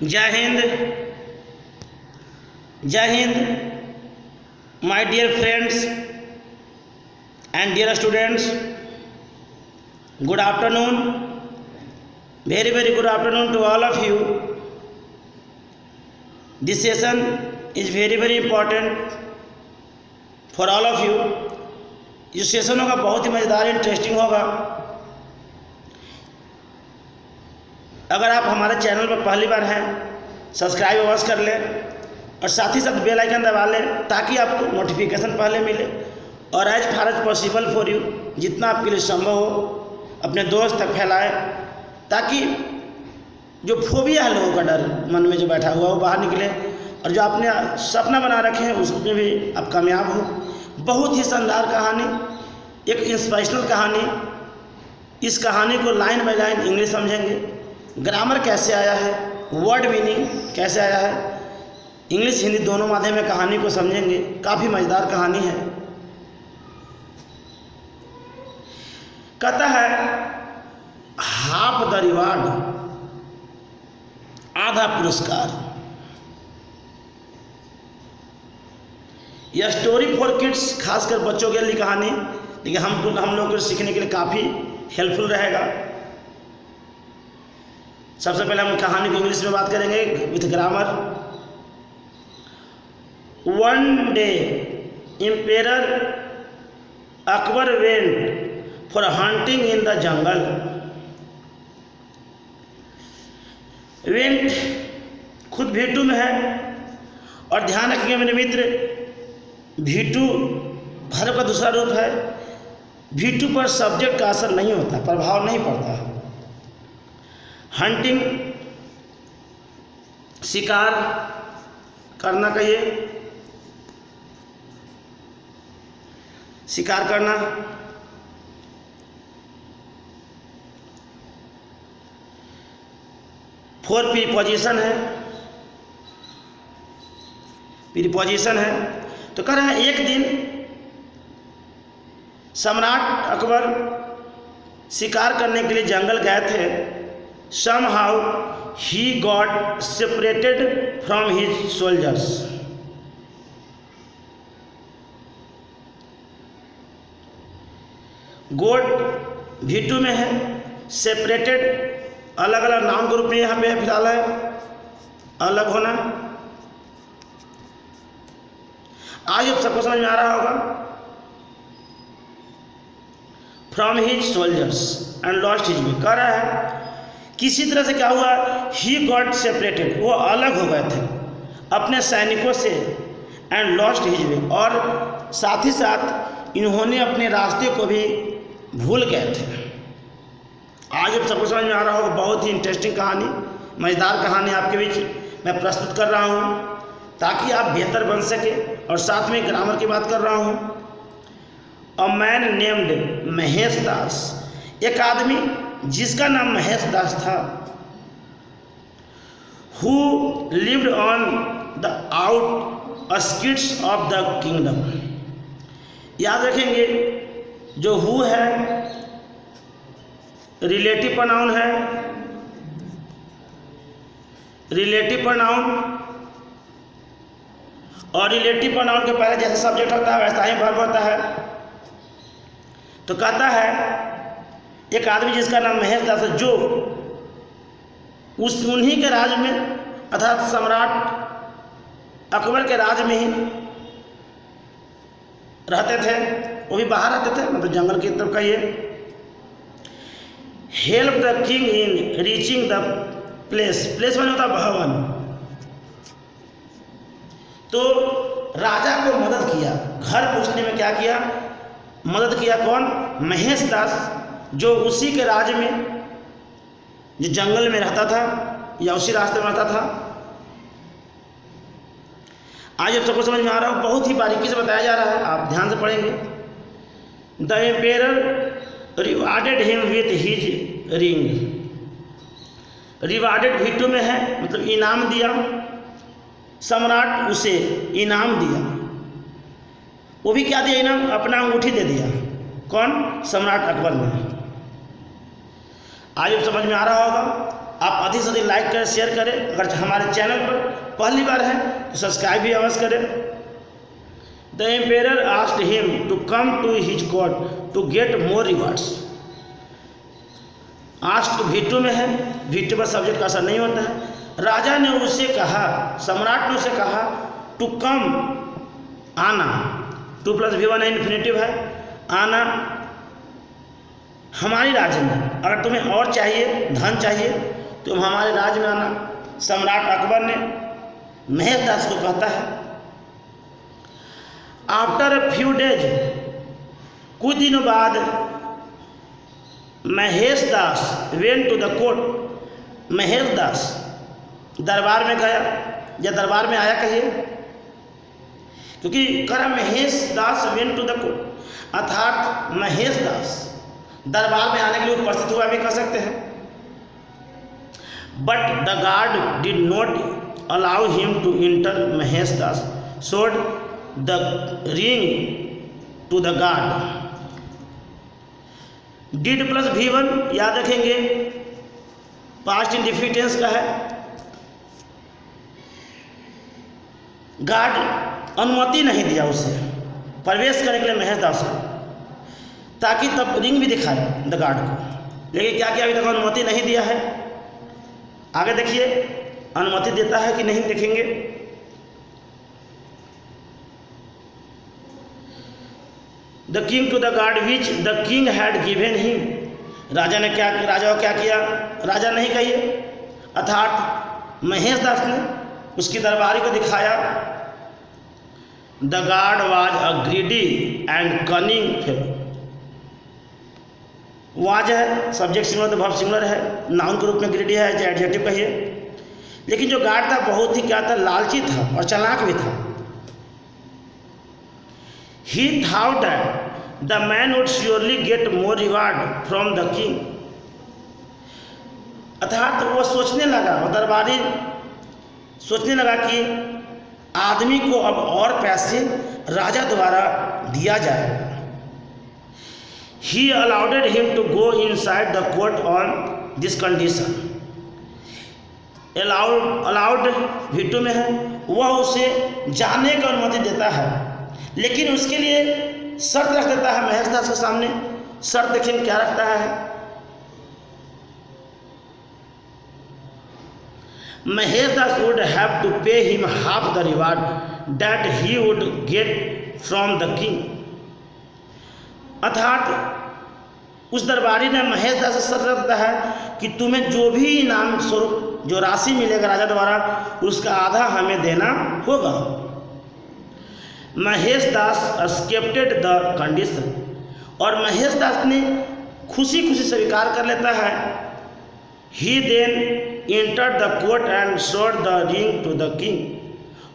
जय हिंद, जय Hind my dear friends and dear students. Good afternoon, very good afternoon to all of you. This session is very important for all of you. इस session होगा बहुत ही मज़ेदार interesting होगा। अगर आप हमारे चैनल पर पहली बार हैं सब्सक्राइब अवश्य कर लें और साथ ही साथ बेल आइकन दबा लें ताकि आपको नोटिफिकेशन पहले मिले। और as far as possible for you, जितना आपके लिए संभव हो अपने दोस्त तक फैलाएं ताकि जो फोबिया है लोगों का डर मन में जो बैठा हुआ वो बाहर निकले और जो आपने सपना बना रखे हैं उसमें भी आप कामयाब हो। बहुत ही शानदार कहानी, एक इंस्पिरेशनल कहानी। इस कहानी को लाइन बाय लाइन इंग्लिश समझेंगे, ग्रामर कैसे आया है, वर्ड मीनिंग कैसे आया है, इंग्लिश हिंदी दोनों माध्यम में कहानी को समझेंगे। काफ़ी मज़ेदार कहानी है। कहता है हाफ द रिवार्ड, आधा पुरस्कार। यह स्टोरी फॉर किड्स, खासकर बच्चों के लिए कहानी, लेकिन हम लोग को सीखने के लिए काफ़ी हेल्पफुल रहेगा। सबसे पहले हम कहानी को इंग्लिश में बात करेंगे with grammar. One day emperor Akbar went for hunting in the jungle. Went खुद भीटू में है और ध्यान रखिए मेरे मित्र, भीटू भर्ब का दूसरा रूप है। भीटू पर सब्जेक्ट का असर नहीं होता, प्रभाव नहीं पड़ता। हंटिंग शिकार करना, कहिए शिकार करना। फोर प्रीपोजिशन है, प्रीपोजिशन है। तो कह रहा है एक दिन सम्राट अकबर शिकार करने के लिए जंगल गए थे। Somehow he got separated from his soldiers. गोट भीटू में है, सेपरेटेड अलग अलग नाउन के रूप में यहाँ पे फिलहाल है, अलग होना। आज अब सबको समझ में आ रहा होगा। From his soldiers and lost his way, कह रहा है किसी तरह से क्या हुआ, ही गॉट सेपरेटेड, वो अलग हो गए थे अपने सैनिकों से, एंड लॉस्ट हिज वे, और साथ ही साथ इन्होंने अपने रास्ते को भी भूल गए थे। आज अब सबको समझ में आ रहा होगा। बहुत ही इंटरेस्टिंग कहानी, मज़ेदार कहानी आपके बीच मैं प्रस्तुत कर रहा हूँ ताकि आप बेहतर बन सके। और साथ में ग्रामर की बात कर रहा हूँ। A man named Mahesh Das, एक आदमी जिसका नाम महेश दास था, who lived on the outskirts of the kingdom. याद रखेंगे जो हु है रिलेटिव प्रोनाउन है, रिलेटिव प्रोनाउन, और रिलेटिव प्रोनाउन के पहले जैसे सब्जेक्ट होता है वैसा ही वर्ब होता है। तो कहता है एक आदमी जिसका नाम महेश दास है, जो उन्हीं के राज में अर्थात सम्राट अकबर के राज में ही रहते थे। वो भी बाहर रहते थे, मतलब जंगल की तरफ का। ये help the king in reaching the place, place में होता भवन। तो राजा को मदद किया, घर पहुंचने में क्या किया, मदद किया। कौन? महेश दास, जो उसी के राज में, जो जंगल में रहता था या उसी रास्ते में रहता था। आज अब सबको समझ में आ रहा हो, बहुत ही बारीकी से बताया जा रहा है, आप ध्यान से पढ़ेंगे। The emperor rewarded him with his ring. Rewarded V two में है, मतलब इनाम दिया। सम्राट उसे इनाम दिया। वो भी क्या दिया इनाम? अपना अंगूठी दे दिया। कौन? सम्राट अकबर ने। आज अब समझ में आ रहा होगा। आप अधिक से अधिक लाइक करें, शेयर करें। अगर हमारे चैनल पर पहली बार है तो सब्सक्राइब भी अवश्य करें। The emperor asked him to come to his court to get more rewards. Asked V2 में है, V2 पर सब्जेक्ट का असर नहीं होता है। राजा ने उससे कहा, सम्राट ने उससे कहा, टू कम, आना, 2 + V1 इन्फिनेटिव है, आना हमारी राज्य में। अगर तुम्हें और चाहिए, धन चाहिए, तुम हमारे राज्य में आना। सम्राट अकबर ने महेश दास को कहता है। आफ्टर अ फ्यू डेज, कुछ दिनों बाद, Mahesh Das went to the court. Mahesh Das दरबार में गया या दरबार में आया कहिए, क्योंकि करा Mahesh Das went to the court, अर्थात महेश दास दरबार में आने के लिए उपस्थित हुआ भी कह सकते हैं। But the guard did not allow him to enter. Mahesh Das showed the ring to the guard. Did + V1 याद रखेंगे, पास्ट इंडेफिनिट टेंस का है। गार्ड अनुमति नहीं दिया उसे प्रवेश करने के लिए महेश दास को, ताकि तब रिंग भी दिखाए द गार्ड को। लेकिन क्या किया, अभी तक अनुमति नहीं दिया है। आगे देखिए अनुमति देता है कि नहीं, देखेंगे। The king to the guard which the king had given him. राजा ने क्या, राजा को क्या किया, राजा नहीं कहिए, अर्थात महेश दास ने उसकी दरबारी को दिखाया। The guard was a greedy and cunning fellow. Was है सब्जेक्ट सिंगुलर, तो वर्ब सिंगुलर है, नाउन के रूप में ग्रीडी है, एडजेक्टिव कहिए। लेकिन जो गार्ड था बहुत ही क्या था, लालची था और चालाक भी था। He thought that the man would surely get more reward from the king। अर्थात वो सोचने लगा, और दरबारी सोचने लगा कि आदमी को अब और पैसे राजा द्वारा दिया जाएगा। He allowed him to go inside the court on this condition। allowed V2 में है, वह उसे जाने की अनुमति देता है, लेकिन उसके लिए शर्त रख देता है। महेश दास के सामने शर्त देखिए क्या रखता है। Mahesh Das would have to pay him half the reward that he would get from the king. अर्थात उस दरबारी ने महेश दास से शर्त रखता है कि तुम्हें जो भी इनाम स्वरूप जो राशि मिलेगा राजा द्वारा, उसका आधा हमें देना होगा। महेश दास एक्सेप्टेड द कंडीशन, और महेश दास ने खुशी खुशी स्वीकार कर लेता है। He then entered the court and showed the ring to the king.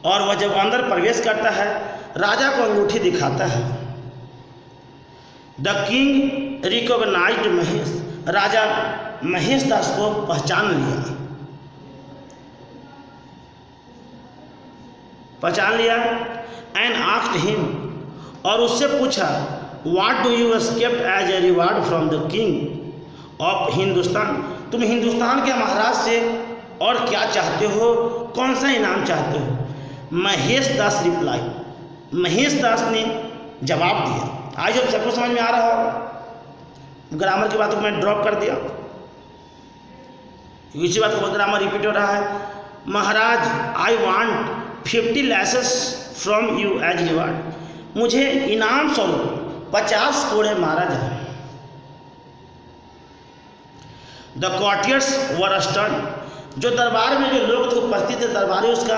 और वह जब अंदर प्रवेश करता है, राजा को अंगूठी दिखाता है। The king recognised Mahesh. राजा महेश दास को पहचान लिया एंड आस्क्ड हिम, और उससे पूछा, what do you accept as a reward from the king of Hindustan. तुम हिंदुस्तान के महाराज से और क्या चाहते हो, कौन सा इनाम चाहते हो। महेश दास रिप्लाई, महेश दास ने जवाब दिया। आज जब सबको समझ में आ रहा हो, ग्रामर की बातों को मैं ड्रॉप कर दिया, इसी बात को ग्रामर रिपीट हो रहा है। Maharaj, I want 50 lashes from you as reward. मुझे इनाम स्वरूप 50 कोड़े मारा जाए। The courtiers were stun. जो दरबार में जो लोग उपस्थित थे, दरबारी उसका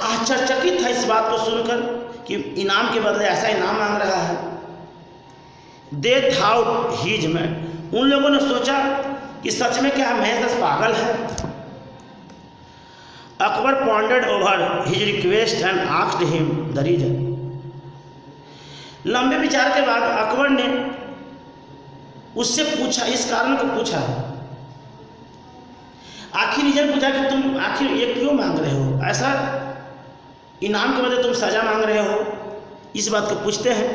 आश्चर्यचकित था इस बात को सुनकर कि इनाम के बदले ऐसा इनाम मांग रहा है। दे थाउट ही इज मैड। उन लोगों ने सोचा कि सच में क्या महेश दास पागल है। Akbar pondered over his request and asked him the reason. लंबे विचार के बाद अकबर ने उससे पूछा, इस कारण को पूछा, आखिर रीजन पूछा कि तुम आखिर ये क्यों मांग रहे हो, ऐसा इनाम के बदले तुम सजा मांग रहे हो, इस बात को पूछते हैं।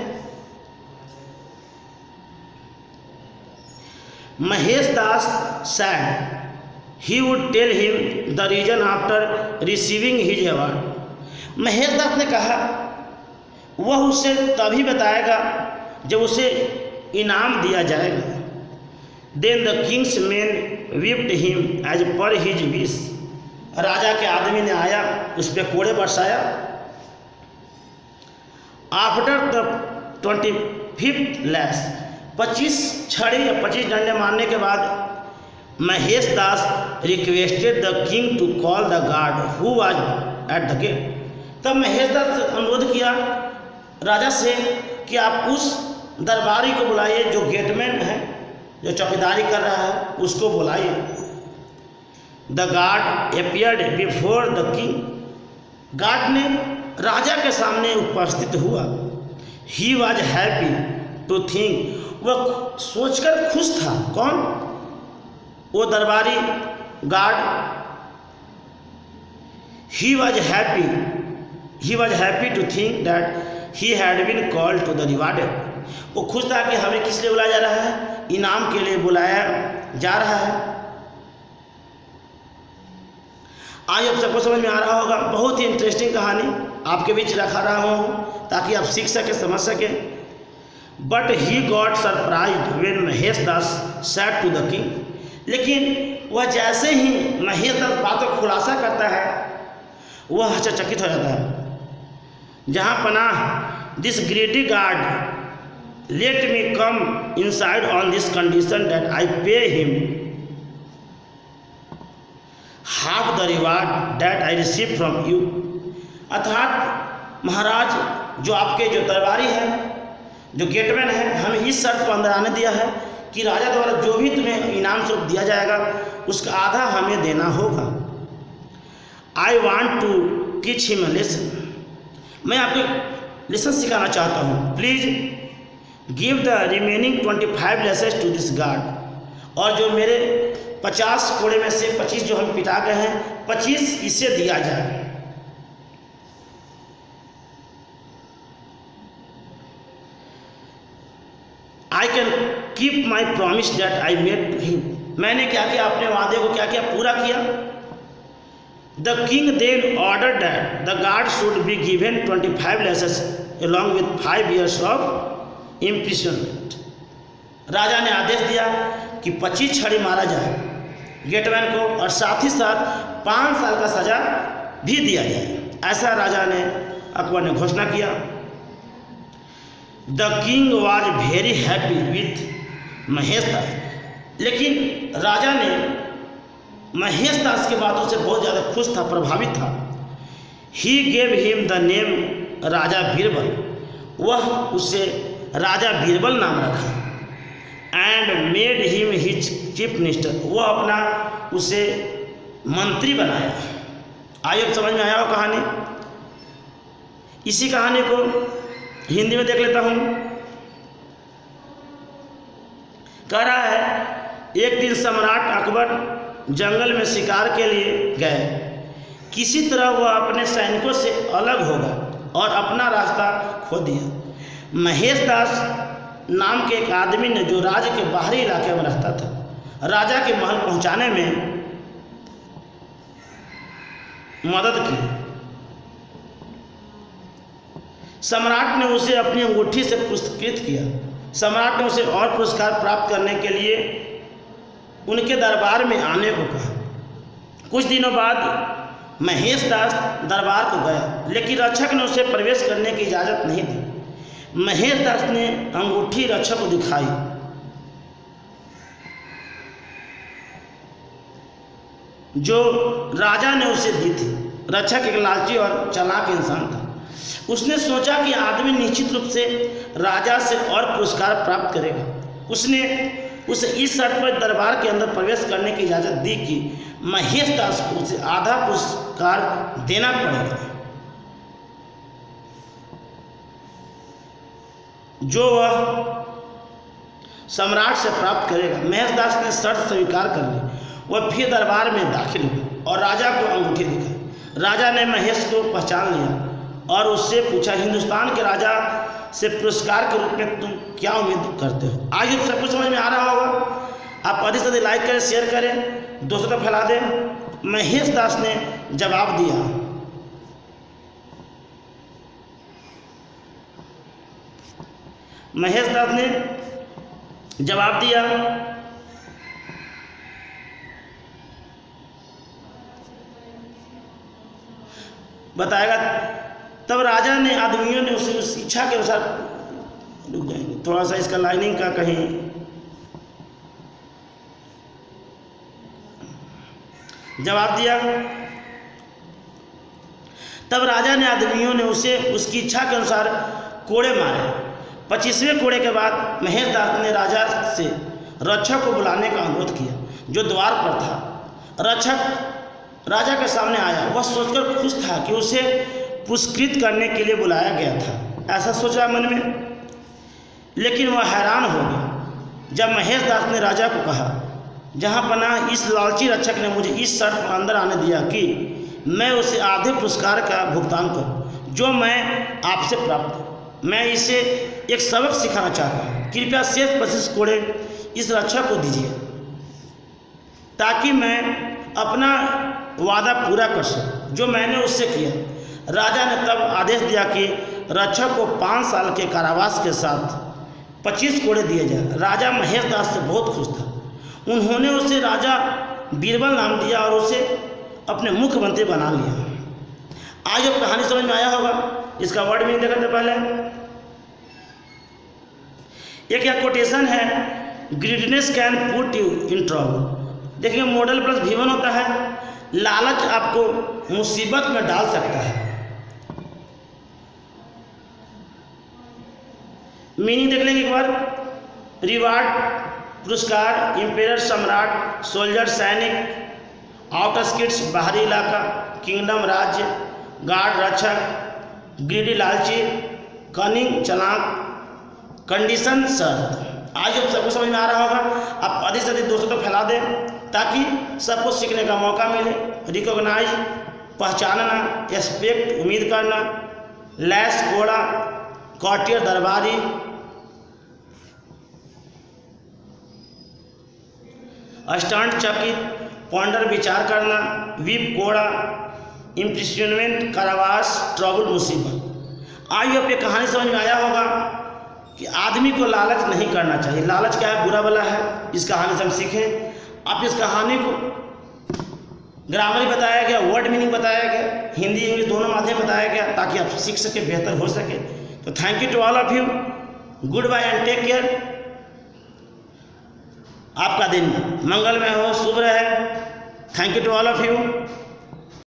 Mahesh Das said he would tell him the reason after receiving his award. Mahesh Das ने कहा वह उसे तभी बताएगा जब उसे इनाम दिया जाएगा। Then the king's man whipped him as per his wish. राजा के आदमी ने आया, उस पर कोड़े बरसाया। आफ्टर द 25th लैश, 25 छड़ी या 25 डंडे मारने के बाद Mahesh Das requested the king to call the guard who was at the gate. तब महेश दास अनुरोध किया राजा से कि आप उस दरबारी को बुलाइए जो गेटमैन है, जो चौकीदारी कर रहा है, उसको बुलाइए। The guard appeared before the king. Guard ने राजा के सामने उपस्थित हुआ। He was happy to think, वह सोचकर खुश था। कौन? वो दरबारी guard. He was happy to think that he had been called to the rewarded. वो खुश था कि हमें किस लिए बुलाया जा रहा है? इनाम के लिए बुलाया जा रहा है। आज आप सबको समझ में आ रहा होगा। बहुत ही इंटरेस्टिंग कहानी आपके बीच रखा रहा हूँ ताकि आप सीख सके, समझ सके। But he got surprised when Mahesh Das said to the king. लेकिन वह जैसे ही महेश दास बातों का खुलासा करता है वह आश्चर्यचकित हो जाता है। जहाँ पनाह this greedy guard let me come inside on this condition that I pay him half the reward that I receive from you. अर्थात महाराज, जो आपके जो दरबारी है, जो गेटमैन है, हमें इस शर्त पर अंदर आने दिया है कि राजा द्वारा जो भी तुम्हें इनाम स्वरूप दिया जाएगा उसका आधा हमें देना होगा। I want to teach him a lesson. मैं आपको लेसन सिखाना चाहता हूँ। Please give the remaining 25 lashes to this guard. और जो मेरे 50 कोड़े में से 25 जो हम पिटा गए हैं, 25 इसे दिया जाए। I can keep my promise that I made to him. मैंने क्या किया? अपने वादे को क्या किया? पूरा किया। The king then order that the guard should be given 25 lashes along with 5 years of imprisonment. राजा ने आदेश दिया कि 25 छड़ी मारा जाए गेटमैन को और साथ ही साथ 5 साल का सजा भी दिया जाए। ऐसा राजा ने, अकबर ने घोषणा किया। The king was very happy with Mahesh Das. लेकिन राजा ने महेश दास की बातों से बहुत ज़्यादा खुश था, प्रभावित था। He gave him the name Raja Birbal. वह उसे राजा बीरबल नाम रखा। And made him his chief minister. वह अपना उसे मंत्री बनाया। आइए समझ में आया हो कहानी। इसी कहानी को हिंदी में देख लेता हूँ। कह रहा है, एक दिन सम्राट अकबर जंगल में शिकार के लिए गए। किसी तरह वह अपने सैनिकों से अलग हो गया और अपना रास्ता खो दिया। महेश दास नाम के एक आदमी ने, जो राज्य के बाहरी इलाके में रहता था, राजा के महल पहुंचाने में मदद की। सम्राट ने उसे अपनी अंगूठी से पुरस्कृत किया। सम्राट ने उसे और पुरस्कार प्राप्त करने के लिए उनके दरबार में आने को कहा। कुछ दिनों बाद महेश दास दरबार को गया, लेकिन रक्षक ने उसे प्रवेश करने की इजाज़त नहीं दी। महेश दास ने अंगूठी रक्षक को दिखाई। जो राजा ने उसे दी थी। रक्षक एक लालची और चालाक इंसान था। उसने सोचा कि आदमी निश्चित रूप से राजा से और पुरस्कार प्राप्त करेगा। उसने उसे इस शर्त पर दरबार के अंदर प्रवेश करने की इजाज़त दी कि महेश दास को उसे आधा पुरस्कार देना पड़ेगा, जो वह सम्राट से प्राप्त करेगा। महेश दास ने शर्त स्वीकार कर ली। वह फिर दरबार में दाखिल हुआ और राजा को अंगूठी दिखाई। राजा ने महेश को पहचान लिया और उससे पूछा, हिंदुस्तान के राजा से पुरस्कार के रूप में तुम क्या उम्मीद करते हो? आज सब कुछ समझ में आ रहा होगा। आप अधिक से अधिक लाइक करें, शेयर करें दोस्तों तक फैला दे। महेश दास ने जवाब दिया, महेश दास ने जवाब दिया, बताएगा। तब राजा ने आदमियों ने उसे उस इच्छा के अनुसार, रुक जाएंगे थोड़ा सा इसका लाइनिंग का कहीं, जवाब दिया। तब राजा ने आदमियों ने उसे उसकी इच्छा के अनुसार कोड़े मारे। 25वें कोड़े के बाद महेश दास ने राजा से रक्षक को बुलाने का अनुरोध किया, जो द्वार पर था। रक्षक राजा के सामने आया। वह सोचकर खुश था कि उसे पुरस्कृत करने के लिए बुलाया गया था, ऐसा सोचा मन में। लेकिन वह हैरान हो गया जब महेश दास ने राजा को कहा, जहाँ पनाह इस लालची रक्षक ने मुझे इस शर्त पर अंदर आने दिया कि मैं उसे आधे पुरस्कार का भुगतान करूं जो मैं आपसे प्राप्त करूं। मैं इसे एक सबक सिखाना चाहता हूँ। कृपया शेष 25 कोड़े इस रक्षक को दीजिए ताकि मैं अपना वादा पूरा कर सकूं जो मैंने उससे किया। राजा ने तब आदेश दिया कि रक्षक को 5 साल के कारावास के साथ 25 कोड़े दिए जाए। राजा महेश दास से बहुत खुश था। उन्होंने उसे राजा बीरबल नाम दिया और उसे अपने मुख्यमंत्री बना लिया। आज अब कहानी समझ में आया होगा। इसका वर्ड मीनिंग देखते पहले। एक यह कोटेशन है, greediness can put you in trouble. देखिए मॉडल प्लस V1 होता है। लालच आपको मुसीबत में डाल सकता है। मीनिंग देख लेंगे एक बार। रिवार्ड पुरस्कार, इंपेयर सम्राट, सोल्जर सैनिक, आउटस्किट्स बाहरी इलाका, किंगडम राज्य, गार्ड रक्षक, ग्रीडी लालची, कनिंग चालाक, कंडीशन शर्त। आज अब सबको समझ में आ रहा होगा। आप अधिक से अधिक दोस्तों तक फैला दें ताकि सबको सीखने का मौका मिले। रिकॉग्नाइज पहचानना, एक्सपेक्ट उम्मीद करना, लैस कोड़ा, कॉटियर दरबारी, स्टंट चकित, पॉन्डर विचार करना, विप कोड़ा, इम्प्रिशनमेंट कारावास, ट्रबल मुसीबत। आज अब ये कहानी समझ में आया होगा कि आदमी को लालच नहीं करना चाहिए। लालच क्या है, बुरा भला है। इस कहानी से हम सीखें। आप इस कहानी को ग्रामर बताया गया, वर्ड मीनिंग बताया गया, हिंदी इंग्लिश दोनों माध्यम बताया गया ताकि आप सीख सके, बेहतर हो सके। तो thank you to all of you. Goodbye and take care. आपका दिन मंगलमय हो, शुभ रहे। Thank you to all of you.